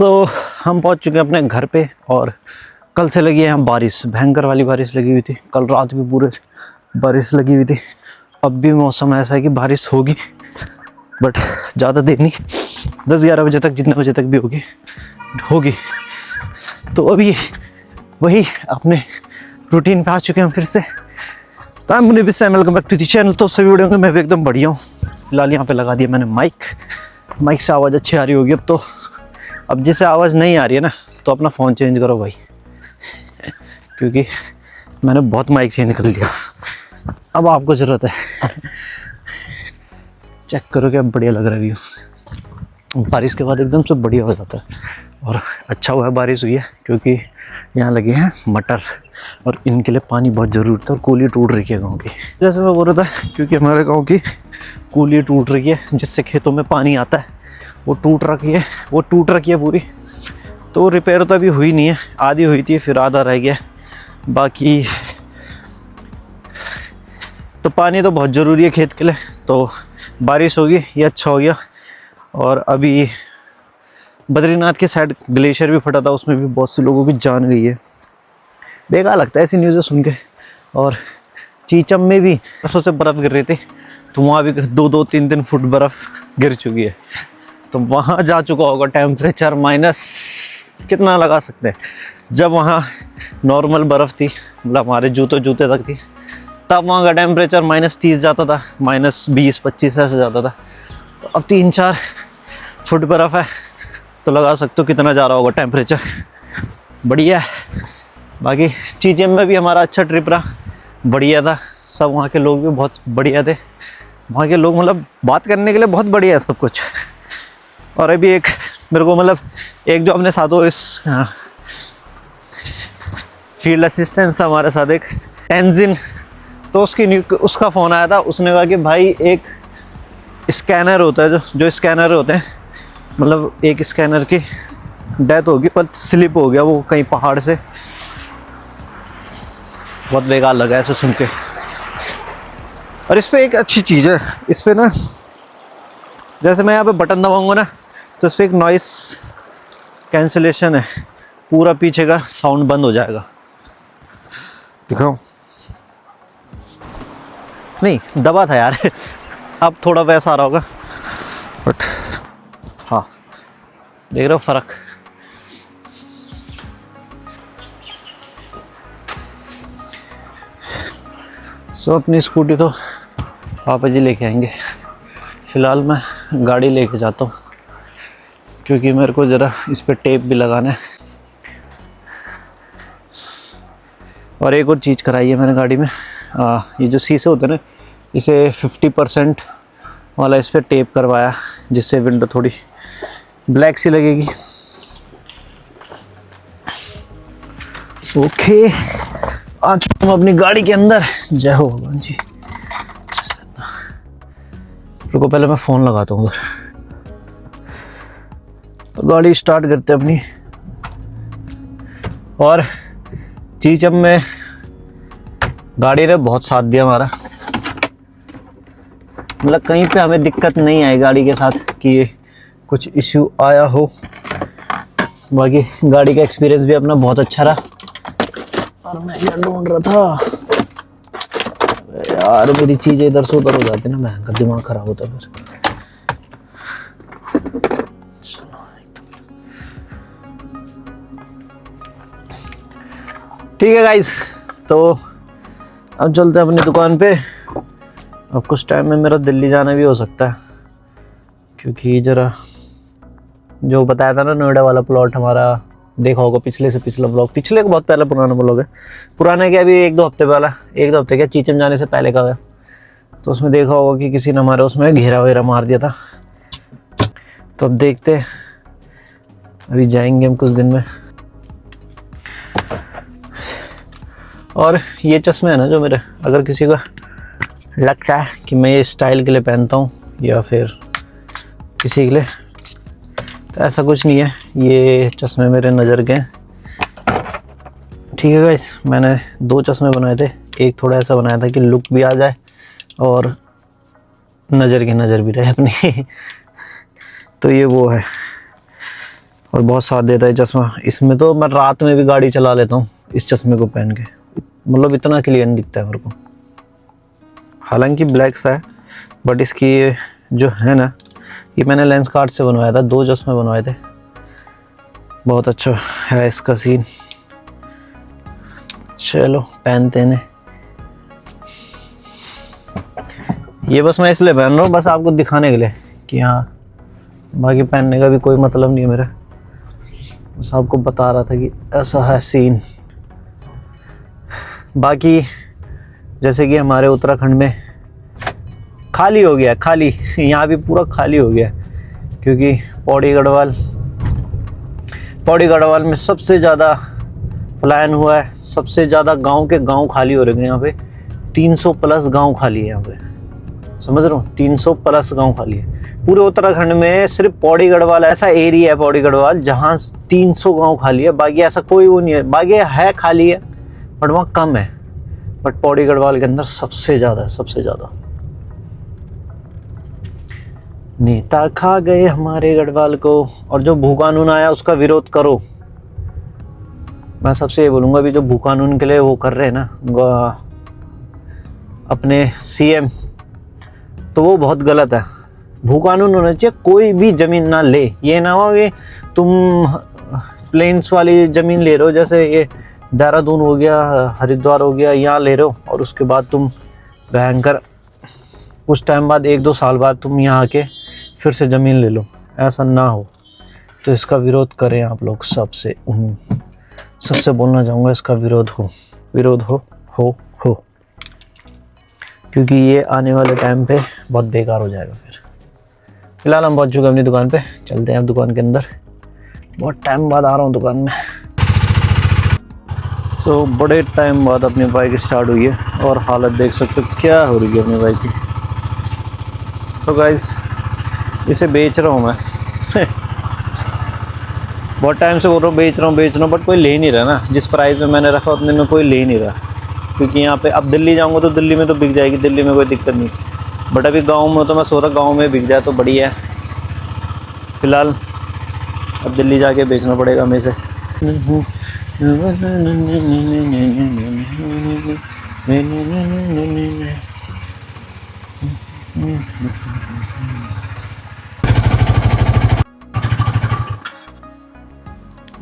हम पहुंच चुके हैं अपने घर पे और कल से लगी है यहाँ बारिश, भयंकर वाली बारिश लगी हुई थी। कल रात भी पूरे बारिश लगी हुई थी। अब भी मौसम ऐसा है कि बारिश होगी, बट ज़्यादा देर नहीं, 10-11 बजे तक, जितने बजे तक भी होगी। तो अभी वही अपने रूटीन पे आ चुके हैं फिर से। तो I am Munib Sam, welcome back to the channel. तो सभी वीडियो में मैं भी एकदम बढ़िया हूँ। फिलहाल यहाँ पे लगा दिया मैंने माइक से आवाज़ अच्छी आ रही होगी अब तो। अब जिसे आवाज़ नहीं आ रही है ना, तो अपना फ़ोन चेंज करो भाई क्योंकि मैंने बहुत माइक चेंज कर लिया। अब आपको ज़रूरत है। चेक करो क्या बढ़िया लग रहा है व्यू। बारिश के बाद एकदम से बढ़िया हो जाता है। और अच्छा हुआ है बारिश हुई है, क्योंकि यहाँ लगे हैं मटर और इनके लिए पानी बहुत ज़रूरी था। और कूली टूट रही है गाँव की, जैसे मैं बोल रहा था, क्योंकि हमारे गाँव की कूली टूट रही है जिससे खेतों में पानी आता है, वो टूट रखी है पूरी। तो रिपेयर तो अभी हुई नहीं है, आधी हुई थी फिर आधा रह गया बाकी। तो पानी तो बहुत ज़रूरी है खेत के लिए, तो बारिश होगी ये अच्छा हो गया। और अभी बद्रीनाथ के साइड ग्लेशियर भी फटा था, उसमें भी बहुत से लोगों की जान गई है। बेकार लगता है ऐसी न्यूज़ें सुन के। और चीचम में भी परसों से बर्फ़ गिर रही थी, तो वहाँ भी 2-3 फुट बर्फ़ गिर चुकी है। तो वहाँ जा चुका होगा टेम्परेचर माइनस कितना लगा सकते हैं। जब वहाँ नॉर्मल बर्फ़ थी, मतलब हमारे जूते तक थी, तब वहाँ का टेम्परेचर -30 जाता था, -20-25 ऐसे जाता था। तो अब 3-4 फुट बर्फ़ है, तो लगा सकते हो कितना जा रहा होगा टेम्परेचर। बढ़िया है। बाकी चीचम में भी हमारा अच्छा ट्रिप रहा, बढ़िया था। सब वहाँ के लोग भी बहुत बढ़िया थे। वहाँ के लोग मतलब बात करने के लिए बहुत बढ़िया है सब कुछ। और अभी एक मेरे को मतलब एक जो अपने साथों इस फील्ड असिस्टेंट था हमारे साथ, एक टेंजिन, तो उसका फ़ोन आया था। उसने कहा कि भाई एक स्कैनर होता है, जो स्कैनर होते हैं, मतलब एक स्कैनर की डेथ होगी पर स्लिप हो गया वो कहीं पहाड़ से। बहुत बेकार लगा ऐसे सुन के। और इस पे एक अच्छी चीज़ है, इस पे ना जैसे मैं यहाँ पे बटन दबाऊंगा ना, तो इस पर एक नॉइस कैंसिलेशन है, पूरा पीछे का साउंड बंद हो जाएगा। दिखाओ, नहीं दबा था यार अब थोड़ा वैसा आ रहा होगा, बट हाँ देख रहे हो फ़र्क। सो अपनी स्कूटी तो पापा जी लेके आएंगे। फ़िलहाल मैं गाड़ी लेके जाता हूँ, क्योंकि मेरे को ज़रा इस पर टेप भी लगाना है। और एक और चीज़ कराई है मैंने गाड़ी में, ये जो शीशे होते हैं ना, इसे 50% वाला इस पर टेप करवाया, जिससे विंडो थोड़ी ब्लैक सी लगेगी। ओके, आ चुका हूँ अपनी गाड़ी के अंदर। जय हो भगवान जी। रुको पहले मैं फ़ोन लगाता हूँ उधर, तो गाड़ी स्टार्ट करते अपनी। और चीचम में गाड़ी ने बहुत साथ दिया हमारा, मतलब कहीं पे हमें दिक्कत नहीं आई गाड़ी के साथ कि कुछ इश्यू आया हो। बाकी गाड़ी का एक्सपीरियंस भी अपना बहुत अच्छा रहा। और मैं यार ढूंढ रहा था यार, मेरी चीज़ें इधर से उधर हो जाती ना, भयंकर दिमाग खराब होता फिर। ठीक है गाइस, तो अब चलते हैं अपनी दुकान पे। अब कुछ टाइम में मेरा दिल्ली जाना भी हो सकता है, क्योंकि ज़रा जो बताया था ना नोएडा वाला प्लॉट हमारा, देखा होगा पिछले से पिछला ब्लॉग, पिछले का बहुत पहला पुराना ब्लॉग है। पुराना क्या, अभी 1-2 हफ्ते वाला, 1-2 हफ्ते क्या, चीचम जाने से पहले का है। तो उसमें देखा होगा कि किसी ने हमारे उसमें घेरा वेरा मार दिया था। तो अब देखते हैं, अभी जाएंगे हम कुछ दिन में। और ये चश्मे है ना जो मेरे, अगर किसी का लगता है कि मैं ये स्टाइल के लिए पहनता हूँ या फिर किसी के लिए, तो ऐसा कुछ नहीं है, ये चश्मे मेरे नज़र के हैं। ठीक है गाइस, मैंने 2 चश्मे बनाए थे, एक थोड़ा ऐसा बनाया था कि लुक भी आ जाए और नज़र की नज़र भी रहे अपनी तो ये वो है। और बहुत साथ देता है चश्मा। इसमें तो मैं रात में भी गाड़ी चला लेता हूँ इस चश्मे को पहन के, मतलब इतना क्लियर दिखता है मेरे को। हालांकि ब्लैक सा है, बट इसकी जो है ना, ये मैंने लेंस कार्ड से बनवाया था, 2 चश्मे बनवाए थे। बहुत अच्छा है इसका सीन। चलो पहनते हैं। ये बस मैं इसलिए पहन रहा हूँ, बस आपको दिखाने के लिए कि हाँ, बाकी पहनने का भी कोई मतलब नहीं है मेरा, बस आपको बता रहा था कि ऐसा है सीन। बाकी जैसे कि हमारे उत्तराखंड में खाली हो गया, खाली यहाँ भी पूरा खाली हो गया, क्योंकि पौड़ी गढ़वाल में सबसे ज़्यादा पलायन हुआ है। सबसे ज़्यादा गांव के गांव खाली हो रहे हैं यहाँ पे। 300 प्लस गांव खाली है यहाँ पे, समझ रहे हो, 300 प्लस गांव खाली है पूरे उत्तराखंड में। सिर्फ पौड़ी गढ़वाल ऐसा एरिया है, पौड़ी गढ़वाल, जहाँ 300 गांव खाली है। बाकी ऐसा कोई वो नहीं है, बाकी है खाली है बट वहाँ कम है, बट पौड़ी गढ़वाल के अंदर सबसे ज़्यादा है, सबसे ज़्यादा। नेता खा गए हमारे गढ़वाल को। और जो भू कानून आया उसका विरोध करो। मैं सबसे ये बोलूँगा, अभी जो भू कानून के लिए वो कर रहे हैं ना अपने सीएम, तो वो बहुत गलत है। भू कानून होना चाहिए, कोई भी ज़मीन ना ले। ये ना हो कि तुम प्लेन्स वाली ज़मीन ले रहे हो, जैसे ये देहरादून हो गया, हरिद्वार हो गया, यहाँ ले रहे हो, और उसके बाद तुम भयंकर कुछ टाइम बाद 1-2 साल बाद तुम यहाँ आके फिर से ज़मीन ले लो। ऐसा ना हो, तो इसका विरोध करें आप लोग। सबसे बोलना चाहूँगा, इसका विरोध हो, क्योंकि ये आने वाले टाइम पे बहुत बेकार हो जाएगा। फिलहाल हम पहुँच चुके हैं अपनी दुकान पे, चलते हैं अब दुकान के अंदर। बहुत टाइम बाद आ रहा हूँ दुकान में। बड़े टाइम बाद अपनी बाइक स्टार्ट हुई है, और हालत देख सकते हो क्या हो रही है अपनी बाइक की। गाइस, इसे बेच रहा हूँ मैं बहुत टाइम से बोल रहा हूँ बेच रहा हूँ, बट कोई ले नहीं रहा ना। जिस प्राइस में मैंने रखा उतने में कोई ले नहीं रहा, क्योंकि यहाँ पे अब दिल्ली जाऊँगा तो दिल्ली में तो बिक जाएगी, दिल्ली में कोई दिक्कत नहीं। बट अभी गांव में तो मैं सोच रहा गांव में बिक जाए तो बढ़िया है। फिलहाल अब दिल्ली जाके बेचना पड़ेगा हमें इसे।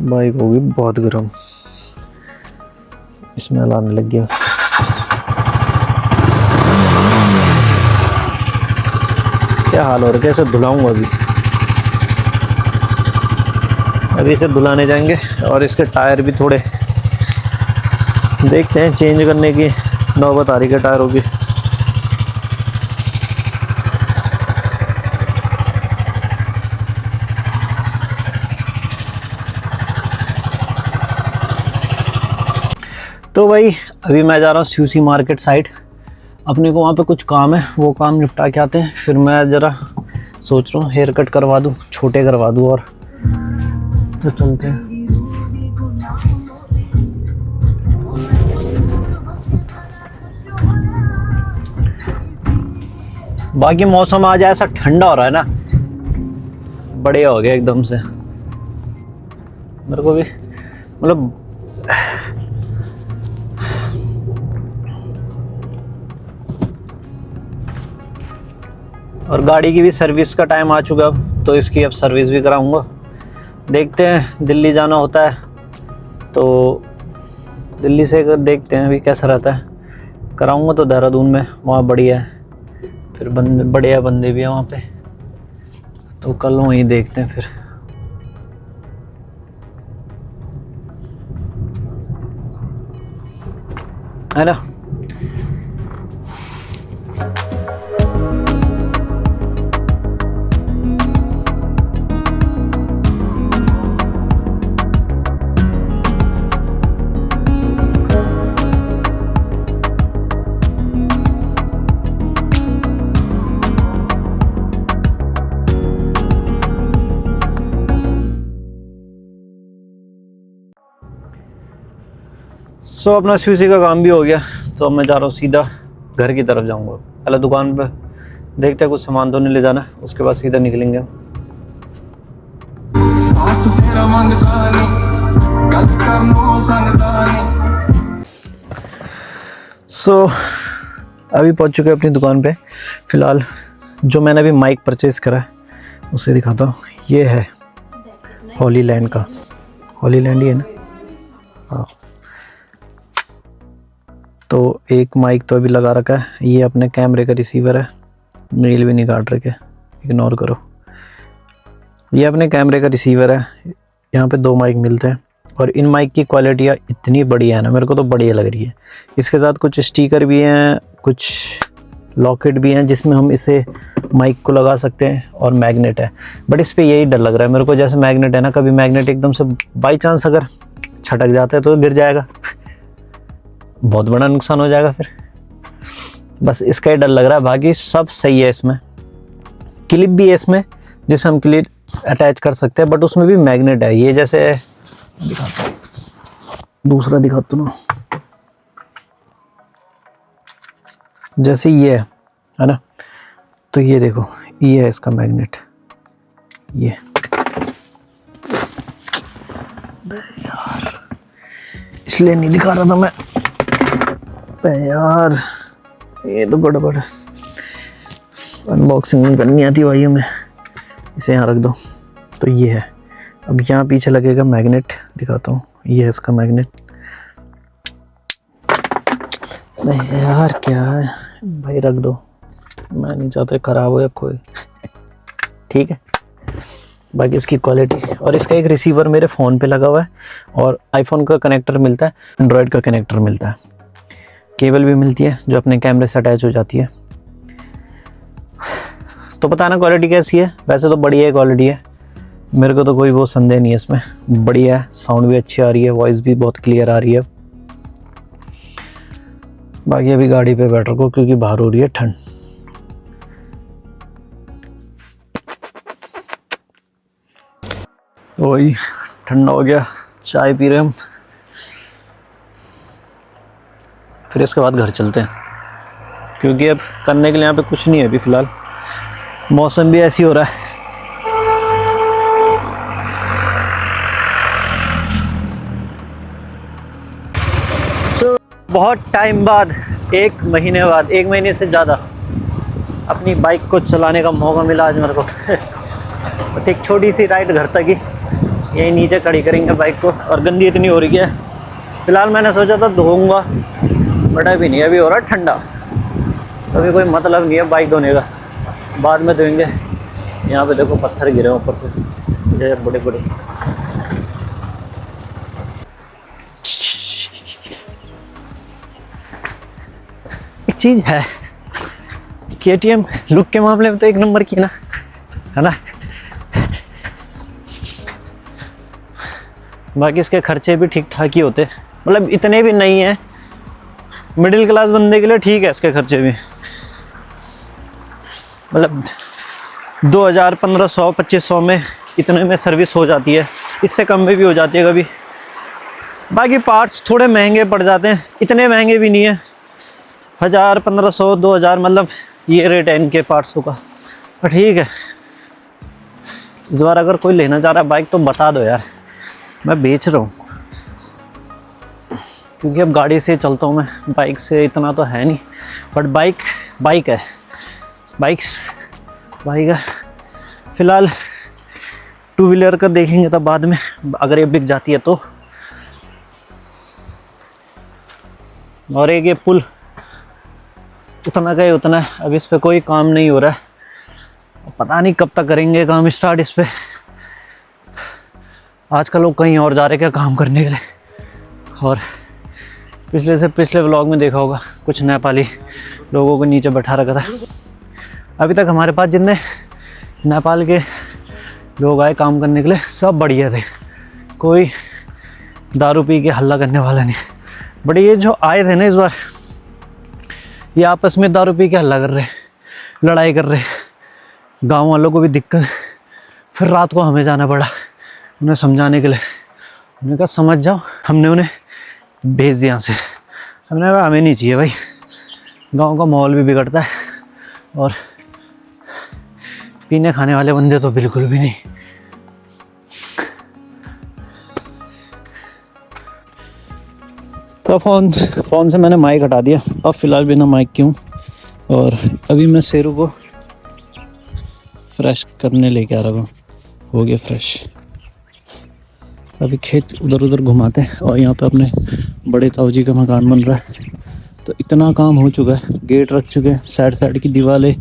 बाइक होगी बहुत गर्म, स्मेल आने लग गया। क्या हाल हो रहा है, कैसे धुलाऊंगा अभी इसे धुलाने जाएंगे। और इसके टायर भी थोड़े देखते हैं, चेंज करने की नौबत आ रही है टायरों की। तो भाई अभी मैं जा रहा हूँ सीयूसी मार्केट साइड, अपने को वहाँ पे कुछ काम है, वो काम निपटा के आते हैं। फिर मैं ज़रा सोच रहा हूँ हेयर कट करवा दूँ, छोटे करवा दूँ, और तो चलते हैं। बाकी मौसम आज ऐसा ठंडा हो रहा है ना, बढ़िया हो गया एकदम से। मेरे को भी मतलब और गाड़ी की भी सर्विस का टाइम आ चुका अब, तो इसकी अब सर्विस भी कराऊंगा। देखते हैं, दिल्ली जाना होता है तो दिल्ली से देखते हैं अभी कैसा रहता है। कराऊंगा तो देहरादून में, वहाँ बढ़िया है, फिर बढ़िया बंदे भी हैं वहाँ पे, तो कल वहीं देखते हैं फिर। है ना। अपना सीयूसी का काम भी हो गया, तो अब मैं जा रहा हूँ सीधा घर की तरफ जाऊँगा। पहले दुकान पे देखते हैं, कुछ सामान तो नहीं ले जाना, उसके बाद सीधा निकलेंगे। सो अभी पहुंच चुके हैं अपनी दुकान पे। फिलहाल जो मैंने अभी माइक परचेज़ करा है उसे दिखाता हूँ। ये है हॉलीलैंड का, हॉलीलैंड ही है ना, हाँ। तो एक माइक तो अभी लगा रखा है, ये अपने कैमरे का रिसीवर है, नील भी नहीं काट रखे, इग्नोर करो। ये अपने कैमरे का रिसीवर है। यहाँ पे 2 माइक मिलते हैं और इन माइक की क्वालिटी इतनी बढ़िया है ना, मेरे को तो बढ़िया लग रही है। इसके साथ कुछ स्टिकर भी हैं, कुछ लॉकेट भी हैं जिसमें हम इसे माइक को लगा सकते हैं, और मैग्नेट है। बट इस पे यही डर लग रहा है मेरे को, जैसे मैग्नेट है ना, कभी मैग्नेट एकदम से बाई चांस अगर छटक जाता है तो गिर जाएगा, बहुत बड़ा नुकसान हो जाएगा फिर। बस इसका ही डर लग रहा है, बाकी सब सही है। इसमें क्लिप भी है इसमें जिसे हम क्लिप अटैच कर सकते हैं, बट उसमें भी मैग्नेट है। ये जैसे दिखाता हूँ, दूसरा दिखाता हूँ ना, जैसे ये है ना, तो ये देखो, ये है इसका मैग्नेट। ये यार इसलिए नहीं दिखा रहा था मैं यार, ये तो गड़बड़ है, अनबॉक्सिंग नहीं करनी आती भाई हमें। इसे यहाँ रख दो। तो ये है, अब यहाँ पीछे लगेगा मैग्नेट, दिखाता हूँ। ये है इसका मैग्नेट। नहीं यार क्या है भाई, रख दो, मैं नहीं चाहता ख़राब हो या कोई ठीक है। बाकी इसकी क्वालिटी, और इसका एक रिसीवर मेरे फ़ोन पे लगा हुआ है, और आईफोन का कनेक्टर मिलता है, एंड्रॉयड का कनेक्टर मिलता है, केबल भी मिलती है जो अपने कैमरे से अटैच हो जाती है। तो बताना क्वालिटी कैसी है। वैसे तो बढ़िया क्वालिटी है, मेरे को तो कोई वो संदेह नहीं है इसमें, बढ़िया है। साउंड भी अच्छी आ रही है, वॉइस भी बहुत क्लियर आ रही है। बाकी अभी गाड़ी पे बैठ रखो क्योंकि बाहर हो रही है ठंड। वही ठंडा हो गया, चाय पी रहे हम, फिर इसके बाद घर चलते हैं क्योंकि अब करने के लिए यहाँ पे कुछ नहीं है अभी फ़िलहाल। मौसम भी ऐसी हो रहा है। बहुत टाइम बाद, 1 महीने बाद, 1 महीने से ज़्यादा अपनी बाइक को चलाने का मौका मिला आज मेरे को बट एक छोटी सी राइड घर तक ही, यहीं नीचे खड़ी करेंगे बाइक को। और गंदी इतनी हो रही है, फ़िलहाल मैंने सोचा था धोऊंगा, बट अभी नहीं, अभी हो रहा है ठंडा, अभी कोई मतलब नहीं है बाइक धोने का, बाद में धोएंगे। यहाँ पे देखो पत्थर गिरे ऊपर से, ये बड़े बड़े। एक चीज़ है, KTM लुक के मामले में तो 1 नंबर की ना, है ना। बाकी इसके खर्चे भी ठीक ठाक ही होते, मतलब इतने भी नहीं है, मिडिल क्लास बंदे के लिए ठीक है इसके खर्चे भी, मतलब 2000, 1500, 2500 में इतने में सर्विस हो जाती है, इससे कम में भी हो जाती है कभी। बाकी पार्ट्स थोड़े महंगे पड़ जाते हैं, इतने महंगे भी नहीं है, 1000, 1500, 2000, मतलब ये रेट है इनके पार्ट्सों का। पर ठीक है, इस बार अगर कोई लेना चाह रहा है बाइक तो बता दो यार, मैं बेच रहा हूँ, क्योंकि अब गाड़ी से चलता हूँ मैं, बाइक से इतना तो है नहीं। बट बाइक है, बाइक है। फ़िलहाल 2 व्हीलर का देखेंगे तब बाद में, अगर ये बिक जाती है तो। और एक ये पुल उतना का ही उतना है, अब इस पे कोई काम नहीं हो रहा है, पता नहीं कब तक करेंगे काम स्टार्ट इस पे। आजकल लोग कहीं और जा रहे क्या काम करने के लिए। और पिछले व्लॉग में देखा होगा, कुछ नेपाली लोगों को नीचे बैठा रखा था। अभी तक हमारे पास जितने नेपाल के लोग आए काम करने के लिए सब बढ़िया थे, कोई दारू पी के हल्ला करने वाला नहीं। बट ये जो आए थे ना इस बार, ये आपस में दारू पी के हल्ला कर रहे, लड़ाई कर रहे, गांव वालों को भी दिक्कत। फिर रात को हमें जाना पड़ा उन्हें समझाने के लिए। उन्होंने कहा समझ जाओ, हमने उन्हें भेज दिया यहाँ से। हमने कहा हमें नहीं चाहिए भाई, गांव का माहौल भी बिगड़ता है, और पीने खाने वाले बंदे तो बिल्कुल भी नहीं। तो फ़ोन से मैंने माइक हटा दिया, अब फ़िलहाल बिना माइक की हूँ। और अभी मैं शेरू को फ्रेश करने लेके आ रहा हूँ, हो गया फ्रेश। अभी खेत उधर उधर घुमाते हैं और यहाँ पे अपने बड़े ताऊ जी का मकान बन रहा है। तो इतना काम हो चुका है, गेट रख चुके हैं, साइड साइड की दीवारें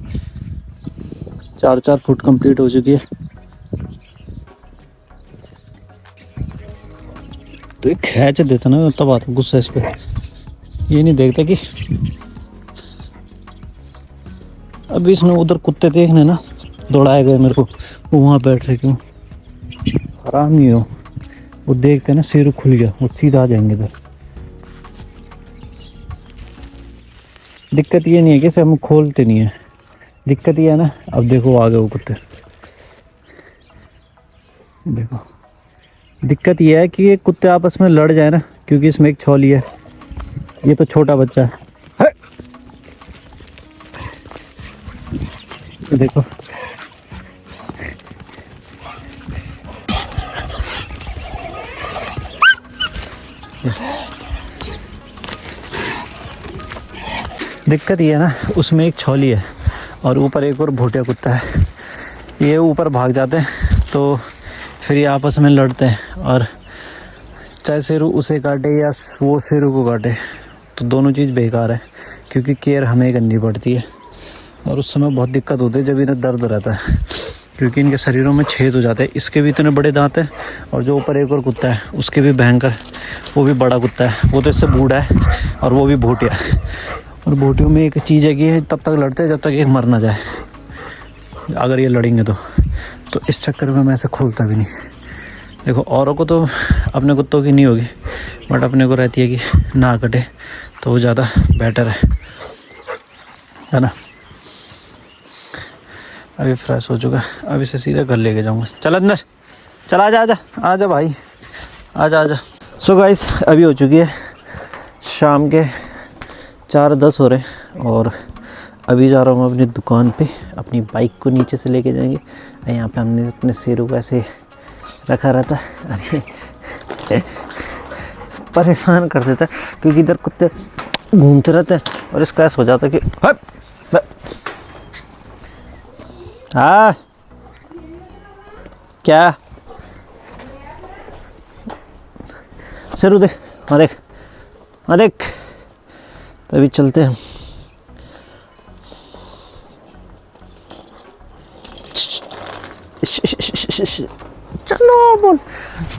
4-4 फुट कंप्लीट हो चुकी है। तो एक खींच देता ना तब आता गुस्सा इस पर, ये नहीं देखता कि अभी इसने उधर कुत्ते देखने ना दौड़ाए गए मेरे को, वो वहाँ बैठ रहे क्यों, हरामी हो। वो देखते ना सिर खुल गया, वो सीधा आ जाएंगे इधर। दिक्कत ये नहीं है कि हम खोलते नहीं है, दिक्कत ये है ना, अब देखो आ गए वो कुत्ते। देखो दिक्कत ये है कि ये कुत्ते आपस में लड़ जाए ना, क्योंकि इसमें एक छौली है, ये तो छोटा बच्चा है। देखो दिक्कत ये है ना, उसमें एक छौली है और ऊपर एक और भोटिया कुत्ता है। ये ऊपर भाग जाते हैं तो फिर ये आपस में लड़ते हैं, और चाहे शेरू उसे काटे या वो शेरू को काटे, तो दोनों चीज़ बेकार है, क्योंकि केयर हमें करनी पड़ती है। और उस समय बहुत दिक्कत होती है जब इन्हें दर्द रहता है, क्योंकि इनके शरीरों में छेद हो जाते हैं। इसके भी इतने बड़े दांत हैं, और जो ऊपर एक और कुत्ता है उसके भी भयंकर, वो भी बड़ा कुत्ता है, वो तो इससे बूढ़ा है और वो भी भोटिया है। और भोटियों में एक चीज़ है कि तब तक लड़ते हैं जब तक एक मर ना जाए, अगर ये लड़ेंगे तो इस चक्कर में मैं ऐसे खोलता भी नहीं। देखो औरों को तो अपने कुत्तों की नहीं होगी, बट अपने को रहती है कि ना कटे, तो वो ज़्यादा बेटर है ना। अभी फ्रेश हो चुका है, अब इसे सीधा घर लेके जाऊंगा। चल अंदर चल, आजा आजा आजा भाई, आजा आजा। सो गाइस अभी हो चुकी है शाम के 4:10 हो रहे, और अभी जा रहा हूँ अपनी दुकान पे। अपनी बाइक को नीचे से लेके जाएंगे। यहाँ पे हमने अपने शेरों को ऐसे रखा रहता है, अरे परेशान कर देता है, क्योंकि इधर कुत्ते घूमते रहते हैं और इसका ऐसा हो जाता है कि हाँ क्या शेरू देख, हाँ देख, हाँ देख। तभी चलते हैं। चलो बोल,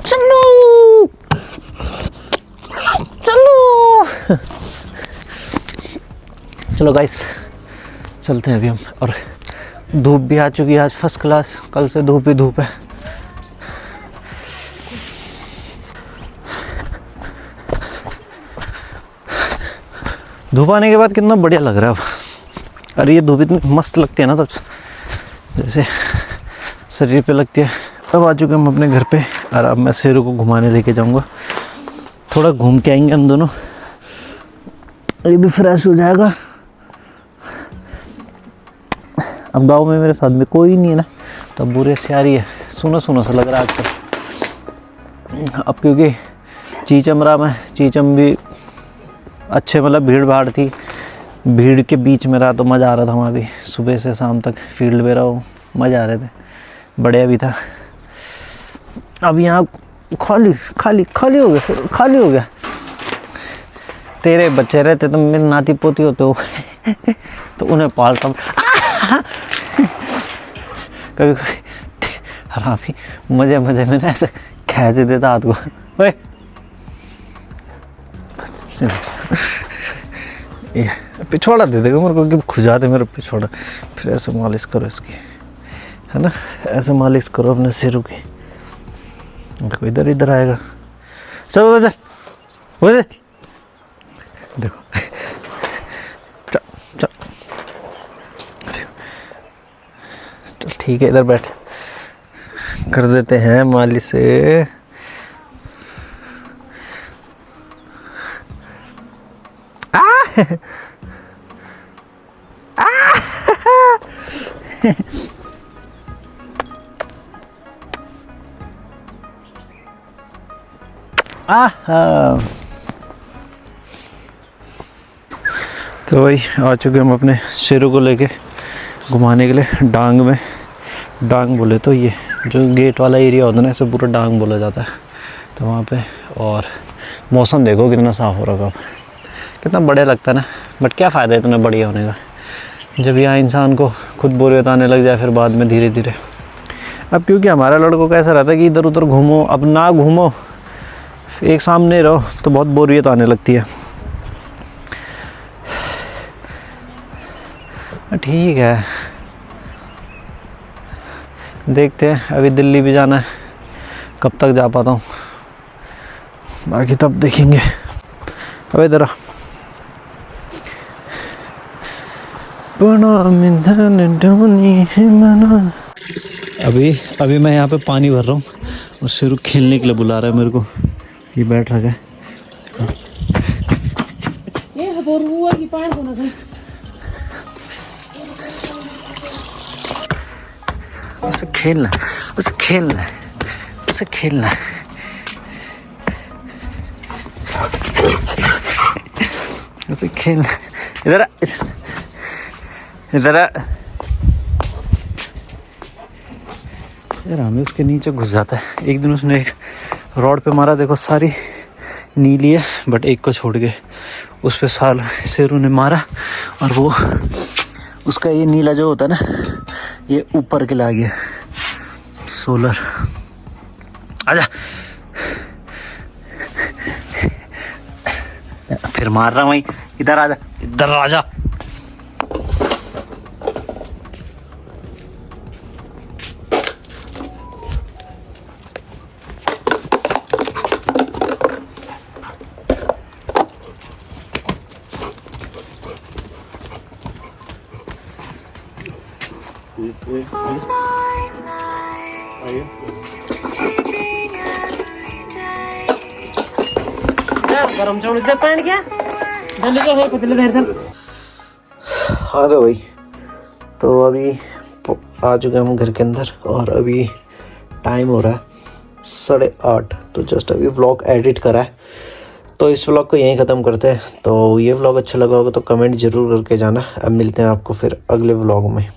चलो चलो चलो गाइस चलते हैं अभी हम। और धूप भी आ चुकी है आज फर्स्ट क्लास, कल से धूप ही धूप है। धूप आने के बाद कितना बढ़िया लग रहा है अब। अरे ये धूप इतनी मस्त लगती है ना, तब जैसे शरीर पे लगती है। अब आ चुके हम अपने घर पे, और अब मैं शेरू को घुमाने लेके जाऊंगा। थोड़ा घूम के आएंगे हम दोनों, ये भी फ्रेश हो जाएगा। अब गांव में मेरे साथ में कोई नहीं है ना, तो बुरे से आ रही है, सुनो सुनो सा लग रहा है आजकल। अब क्योंकि चीचमरा में चीचम भी अच्छे, मतलब भीड़ भाड़ थी, भीड़ के बीच में रहा तो मज़ा आ रहा था। वहाँ भी सुबह से शाम तक फील्ड में रहो, मज़ा आ रहे थे, बढ़िया भी था। अब यहाँ खाली खाली खाली हो गया, खाली हो गया। तेरे बच्चे रहते तो मेरे नाती पोती होते हो तो उन्हें पालता कभी कभी हरामी मजे मजे में ना ऐसे खींच देता हाथ को। ओए ये पिछवाड़ा दे देगा मेरे को, कि खुजा दे मेरा पिछवाड़ा। फिर ऐसे मालिश करो इसकी, है ना, ऐसे मालिश करो अपने सिरों की। देखो इधर इधर आएगा, चलो उधर उधर देखो चल चल, चल ठीक है, इधर बैठ, कर देते हैं मालिश से। तो वही आ चुके हम अपने शेरों को लेके घुमाने के लिए डांग में। डांग बोले तो ये जो गेट वाला एरिया होता है ना, इसे पूरा डांग बोला जाता है। तो वहाँ पे और मौसम देखो कितना साफ़ हो रहा है, कितना बढ़िया लगता है ना। बट क्या फ़ायदा है इतना बढ़िया होने का जब यहाँ इंसान को खुद बोरियत आने लग जाए फिर बाद में धीरे धीरे। अब क्योंकि हमारा लड़कों का ऐसा रहता है कि इधर उधर घूमो, अब ना घूमो, एक सामने रहो तो बहुत बोरियत आने लगती है। ठीक है, देखते हैं, अभी दिल्ली भी जाना है, कब तक जा पाता हूँ, बाकी तब देखेंगे। अब इधर अभी मैं यहाँ पे पानी भर रहा हूँ और शेरू खेलने के लिए बुला रहा है मेरे को। ये बैठ रखा है, उसे खेलना, उसे खेलना, उसे खेलना। उसे खेलना, इधर इधर यार, हमें उसके नीचे घुस जाता है। एक दिन उसने एक रॉड पे मारा, देखो सारी नीली है, बट एक को छोड़ के उस पे साल शेरू ने मारा और वो उसका ये नीला जो होता है ना, ये ऊपर के ला गया। सोलर आजा, फिर मार रहा वहीं, इधर आजा, इधर आजा। गरम चावल इधर पैन क्या जल्दी तो है पतले देर चल। आ गए भाई, तो अभी आ चुके हम घर के अंदर और अभी टाइम हो रहा है 8:30। तो जस्ट अभी व्लॉग एडिट करा है, तो इस व्लॉग को यहीं ख़त्म करते हैं। तो ये व्लॉग अच्छा लगा होगा तो कमेंट ज़रूर करके जाना। अब मिलते हैं आपको फिर अगले व्लॉग में।